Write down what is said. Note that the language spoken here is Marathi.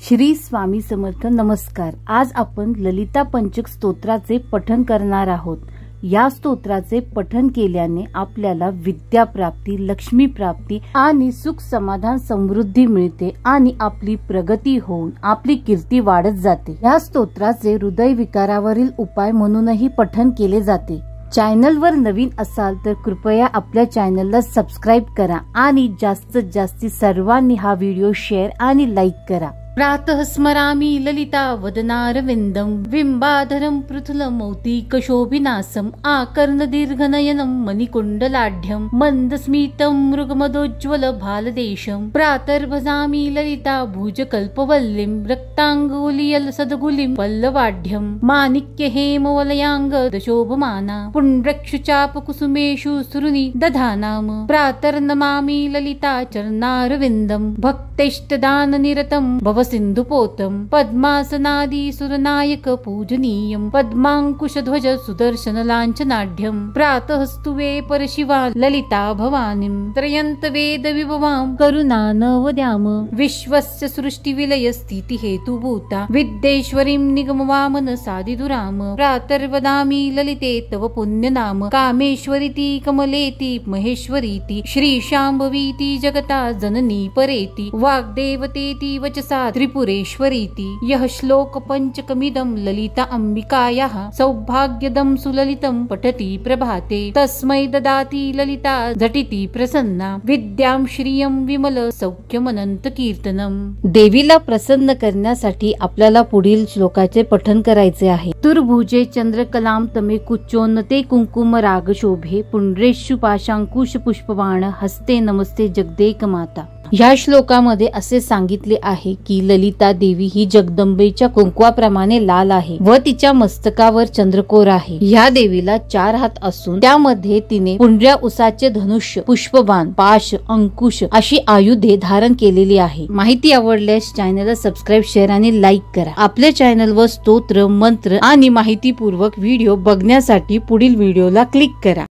श्री स्वामी समर्थ. नमस्कार. आज आपण ललिता पंचक स्तोत्राचे पठण करणार आहोत. या स्तोत्राचे पठण केल्याने आपल्याला विद्या प्राप्ती, लक्ष्मी प्राप्ती आणि सुख समाधान समृद्धी मिळते आणि आपली प्रगती होऊन आपली कीर्ती वाढत जाते. या स्तोत्राचे हृदय विकारावरील उपाय म्हणूनही पठण केले जाते. चॅनलवर नवीन असाल तर कृपया आपल्या चॅनलला सबस्क्राईब करा आणि जास्तीत जास्त सर्वांनी हा व्हिडिओ शेअर आणि लाईक करा. प्रातः स्मरामि ललिता वदनारविंदं बिंबाधरं पृथुलमौक्तिकशोभिनासं आकर्णदीर्घनयनं मणिकुण्डलाढ्यं मन्दस्मितं मृगमदोज्ज्वल भालदेशं प्रातर्भजामि ललिता भुजकल्पवल्लीं रक्ताङ्गुलियल सद्गुलिं पल्लवाढ्यं माणिक्यहेमवलयाङ्ग दशोभमाना पुण्ड्रक्षुचापकुसुमेषु सुरुनि दधानाम प्रातर्नमामि ललिता चरणारविन्दं भक्तेष्टदाननिरतं सिंधुपोतम पद्मासनादि सुरनायक पूजनीयं पद्मांकुशध्वज सुदर्शन लांछनाढ्यं प्रातःस्तुवे परशिवा ललिता भवानीं त्रयन्त वेद विभवां करुणानवद्याम विश्वस्य सृष्टिविलय स्थिति हेतुभूता विद्येश्वरीं निगमवामन साधिदुराम प्रातर्वदामि ललिते तव पुण्यनाम कामेश्वरीति कमलेति महेश्वरीति श्रीशाम्भवीति जगता जननी परेति वाग्देवतेति वचसा त्रिपुरेश्वरीति यः श्लोक पंचकमिदं ललिता अंबिकायाः सौभाग्यदं सुललितं पठति प्रभाते तस्मै ददाति ललिता झटिति प्रसन्ना विद्यां श्रियं विमल सौख्यमनंत कीर्तनम. देवीला प्रसन्न करण्यासाठी आपल्याला पुढील श्लोकाचे पठण करायचे आहे. तुर्भुजे चंद्रकलां तमे कुच्चोन्नते कुंकुम राग शोभे पुंड्रेषु पाशांकुश पुष्पबाण हस्ते नमस्ते जगदेक माता. ह्या श्लोकामध्ये असे सांगितले आहे की ललिता देवी ही जगदंबेच्या कुंकवाप्रमाणे लाल आहे व तिच्या मस्तकावर चंद्रकोर आहे. ह्या देवीला 4 हात असून त्यामध्ये तिने पुंड्र्या उसाचे धनुष्य, पुष्पबाण, पाश, अंकुश अशी आयुधे धारण केलेली आहे. माहिती आवडल्यास चॅनलला सबस्क्राईब, शेअर आणि लाईक करा. आपल्या चॅनलवर स्तोत्र, मंत्र आणि माहितीपूर्वक व्हिडिओ बघण्यासाठी पुढील व्हिडिओला क्लिक करा.